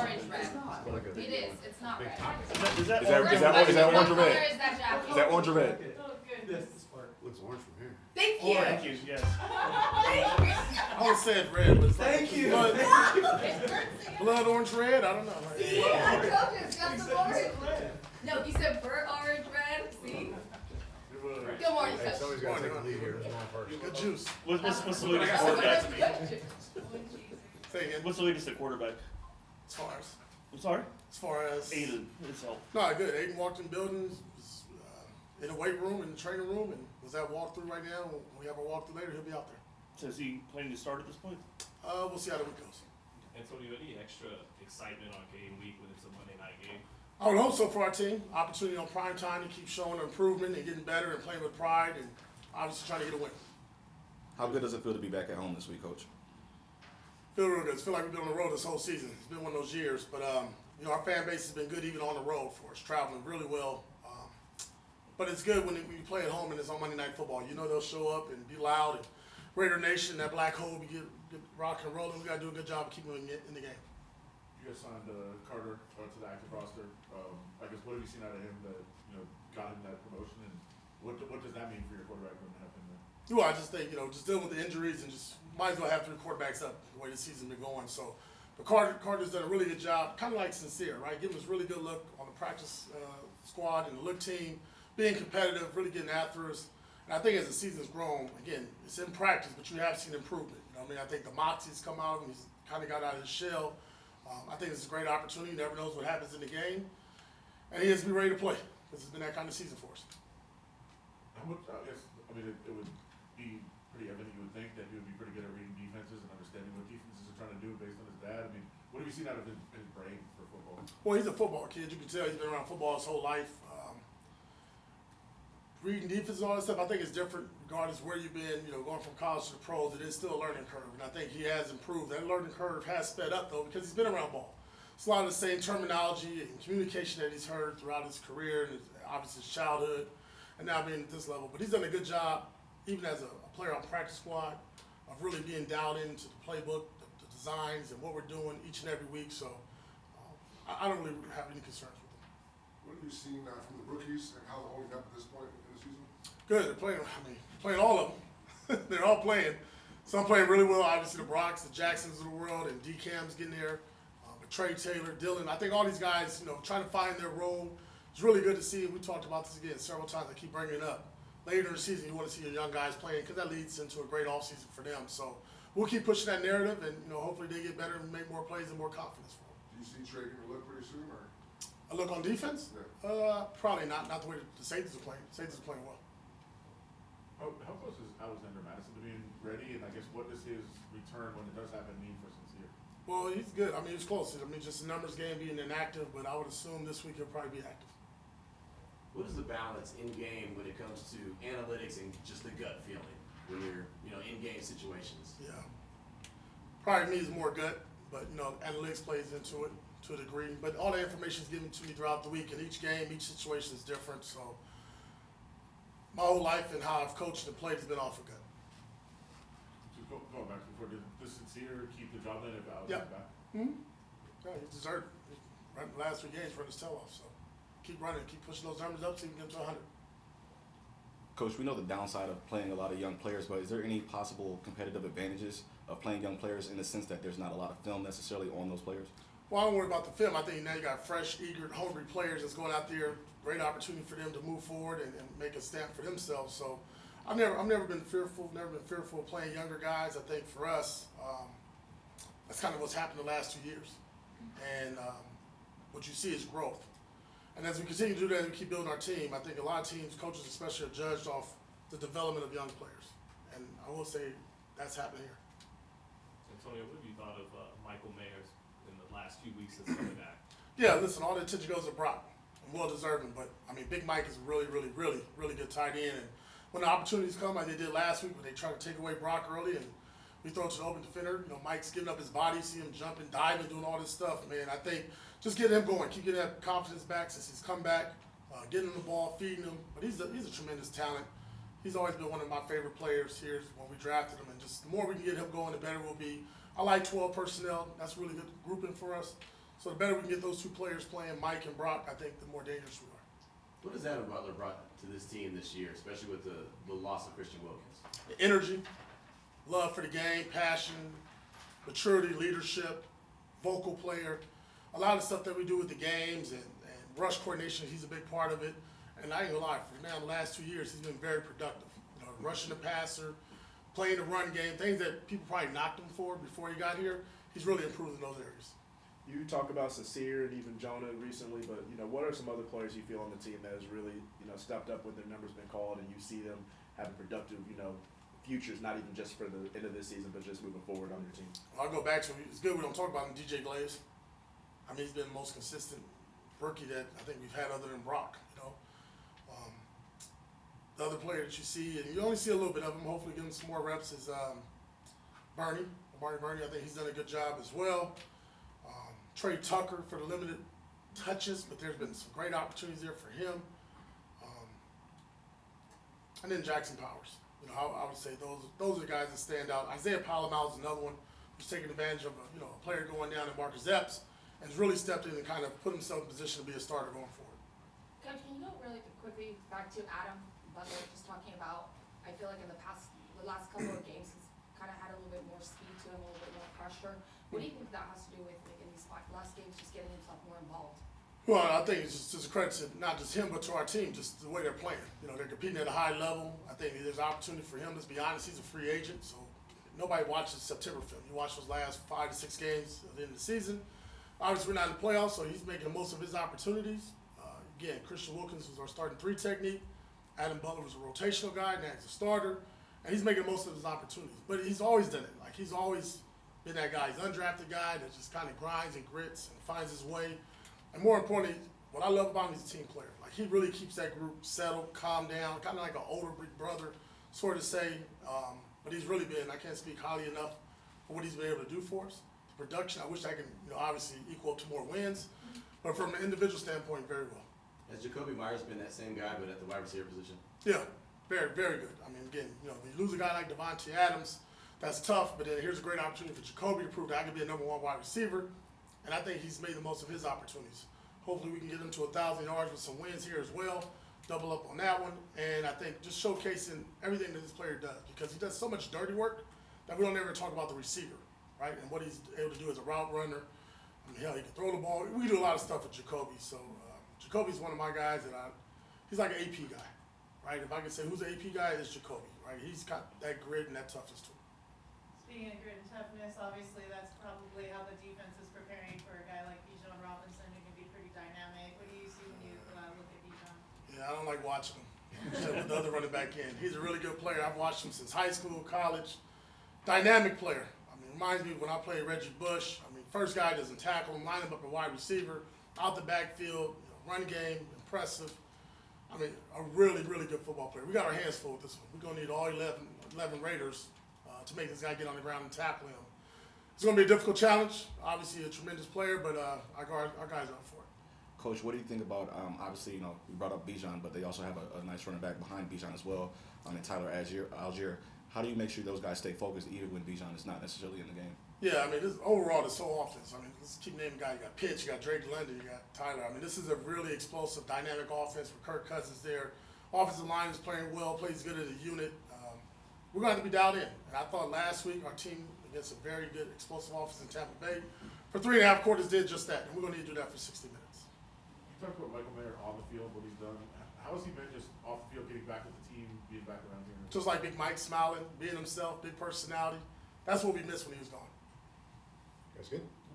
orange red. It is. It's not red. Is that orange or What red? color is that jacket? Is that orange or red? This part. Looks orange from here. Thank you. Thank you, yes. I would say it's red, but it's like Thank you. blood orange red. I don't know. See, I told you it's got some orange. No, he said burnt orange red. See? Good morning, Hey, Coach. somebody's got to take the lead here. Who's going first? Good juice. What's the latest at quarterback? Say again. What's the latest at quarterback? As far as I'm sorry? Aiden. Aiden itself. No, good. Aiden walked in buildings, was in the weight room, in the training room, and was at walkthrough right now. When we have our walkthrough later, he'll be out there. So is he planning to start at this point? We'll see how the week goes. Antonio, any extra excitement on game week when it's a Monday night game? I would hope so for our team. Opportunity on prime time to keep showing improvement and getting better and playing with pride and obviously trying to get a win. How good does it feel to be back at home this week, Coach? Feel real good. Feel like we've been on the road this whole season. It's been one of those years, but our fan base has been good even on the road for us, traveling really well. But it's good when you play at home and it's on Monday Night Football. You know they'll show up and be loud. And Raider Nation, that black hole, we get rock and rolling. We got to do a good job of keeping them in the game. You guys signed Carter to the active roster. I guess what have you seen out of him that got him that promotion, and what does that mean for your quarterback room to have him there? Well, I just think just dealing with the injuries and just might as well have 3 quarterbacks up the way the season's been going. So, but Carter's done a really good job, kind of like Sincere, right? Giving us a really good look on the practice squad and the look team, being competitive, really getting after us. And I think as the season's grown, again, it's in practice, but you have seen improvement. I think the moxie's come out and he's kind of got out of his shell. I think it's a great opportunity. You never knows what happens in the game. And he has to be ready to play because it's been that kind of season for us. I guess, it would be pretty evident you would think that he would be pretty good at reading defenses and understanding what defenses are trying to do based on his dad. What have you seen out of his brain for football? Well, he's a football kid. You can tell he's been around football his whole life. Reading defense and all that stuff, I think it's different regardless of where you've been, going from college to the pros. It is still a learning curve, and I think he has improved. That learning curve has sped up, though, because he's been around ball. It's a lot of the same terminology and communication that he's heard throughout his career and obviously his childhood, and now being at this level. But he's done a good job, even as a player on practice squad, of really being dialed into the playbook, the designs, and what we're doing each and every week. So I don't really have any concerns with him. What have you seen from the rookies and how they're holding up at this point in the season? Good. They're playing. Playing all of them. They're all playing. Some playing really well. Obviously, the Brocks, the Jacksons of the world, and D-Cam's getting there. But Trey Taylor, Dylan. I think all these guys, trying to find their role. It's really good to see. We talked about this again several times. I keep bringing it up. Later in the season, you want to see your young guys playing because that leads into a great offseason for them. So we'll keep pushing that narrative, and hopefully they get better and make more plays and more confidence for them. Do you see Trey getting a look pretty soon, or? A look on defense? Yeah. Probably not. Not the way the safeties are playing. Safeties are playing well. How close is Alexander Madison to being ready, and I guess what does his return when it does happen mean for Sincere? Well, he's good. He's close. Just a numbers game being inactive, but I would assume this week he'll probably be active. What is the balance in game when it comes to analytics and just the gut feeling when you're, in game situations? Yeah. Probably me is more gut, but analytics plays into it to a degree. But all the information is given to me throughout the week, and each game, each situation is different. So my whole life and how I've coached and played has been off of gut. Just going back before, did Sincere keep the job then if Alex Yeah. is back? Yeah, he deserved it. He ran the last 3 games, run his tail off. So keep running, keep pushing those numbers up so you can get to 100. Coach, we know the downside of playing a lot of young players, but is there any possible competitive advantages of playing young players in the sense that there's not a lot of film necessarily on those players? Well, I don't worry about the film. I think now you got fresh, eager, hungry players that's going out there. Great opportunity for them to move forward and make a stamp for themselves. So I've never been fearful. Never been fearful of playing younger guys. I think for us, that's kind of what's happened the last 2 years. And what you see is growth. And as we continue to do that and keep building our team, I think a lot of teams, coaches especially, are judged off the development of young players. And I will say that's happening here. Antonio, what have you thought of Michael Mayers in the last few weeks since coming back? Yeah, listen, all the attention goes to Brock. And well deserving, but Big Mike is a really, really, really, really good tight end. And when the opportunities come, like they did last week, when they try to take away Brock early and we throw it to the open defender, Mike's giving up his body, see him jumping, diving, doing all this stuff, man. I think just getting him going, keep getting that confidence back since he's come back, getting him the ball, feeding him. But he's a tremendous talent. He's always been one of my favorite players here when we drafted him. And just the more we can get him going, the better we'll be. I like 12 personnel. That's really good grouping for us. So the better we can get those two players playing, Mike and Brock, I think the more dangerous we are. What has Adam Butler brought to this team this year, especially with the loss of Christian Wilkins? The energy, love for the game, passion, maturity, leadership, vocal player, a lot of stuff that we do with the games and rush coordination, he's a big part of it. And I ain't gonna lie, for now the last 2 years, he's been very productive. You know, rushing the passer, playing the run game, things that people probably knocked him for before he got here, he's really improved in those areas. You talk about Sincere and even Jonah recently, but what are some other players you feel on the team that has really stepped up when their number's been called and you see them having productive futures, not even just for the end of this season, but just moving forward on your team? I'll go back to it's good we don't talk about him, DJ Glaze. I mean, he's been the most consistent rookie that I think we've had other than Brock. The other player that you see, and you only see a little bit of him, hopefully give him some more reps, is Bernie. I think he's done a good job as well. Trey Tucker for the limited touches, but there's been some great opportunities there for him. And then Jackson Powers. I would say those are the guys that stand out. Isaiah Palomar is another one who's taking advantage of a player going down in Marcus Epps and has really stepped in and kind of put himself in position to be a starter going forward. Coach, can you go really quickly back to Adam Butler, just talking about, I feel like in the last couple of games, he's kind of had a little bit more speed to him, a little bit more pressure. What do you think that has to do with, like, in these last games, just getting himself more involved? Well, I think it's just a credit to not just him, but to our team, just the way they're playing. They're competing at a high level. I think there's opportunity for him. Let's be honest, he's a free agent, so nobody watches September film. You watch those last 5 to 6 games at the end of the season. Obviously, we're not in the playoffs, so he's making the most of his opportunities. Again, Christian Wilkins was our starting 3 technique. Adam Butler was a rotational guy, now he's a starter, and he's making the most of his opportunities. But he's always done it. Like, he's always been that guy. He's an undrafted guy that just kind of grinds and grits and finds his way. And more importantly, what I love about him, he's a team player. Like, he really keeps that group settled, calmed down, kind of like an older big brother, sort of say. But he's really been, I can't speak highly enough for what he's been able to do for us. The production, I wish I could, obviously equal up to more wins. But from an individual standpoint, very well. Has Jacoby Myers been that same guy, but at the wide receiver position? Yeah, very, very good. I mean, again, when you lose a guy like Devontae Adams, that's tough, but then here's a great opportunity for Jacoby to prove that I can be a number 1 wide receiver, and I think he's made the most of his opportunities. Hopefully we can get him to 1,000 yards with some wins here as well, double up on that one, and I think just showcasing everything that this player does, because he does so much dirty work that we don't ever talk about the receiver, right, and what he's able to do as a route runner. I mean, hell, he can throw the ball. We do a lot of stuff with Jacoby, so Jacoby's one of my guys that he's like an AP guy, right? If I can say who's an AP guy, it's Jacoby, right? He's got that grit and that toughness to him. Speaking of grit and toughness, obviously that's probably how the defense is preparing for a guy like Bijan Robinson, who can be pretty dynamic. What do you see when you look at Bijan? Yeah, I don't like watching him. Except with the other running back in. He's a really good player. I've watched him since high school, college. Dynamic player. I mean, reminds me when I played Reggie Bush. I mean, first guy doesn't tackle him, line him up a wide receiver, out the backfield, run game, impressive. I mean, a really, really good football player. We got our hands full with this one. We're going to need all 11 Raiders to make this guy get on the ground and tackle him. It's going to be a difficult challenge. Obviously, a tremendous player, but our guys are up for it. Coach, what do you think about, obviously, we brought up Bijan, but they also have a nice running back behind Bijan as well, and Tyler Algier. How do you make sure those guys stay focused even when Bijan is not necessarily in the game? Yeah, I mean, overall, this whole offense. I mean, let's keep naming guys. You got Pitts, you got Drake London, you got Tyler. I mean, this is a really explosive, dynamic offense with Kirk Cousins there. Offensive line is playing well, plays good as a unit. We're going to have to be dialed in. And I thought last week our team against a very good, explosive offense in Tampa Bay for 3.5 quarters did just that. And we're going to need to do that for 60 minutes. You talked about Michael Mayer on the field, what he's done. How has he been just off the field, getting back with the team, being back around here? Just like Big Mike, smiling, being himself, big personality. That's what we missed when he was gone. That's good.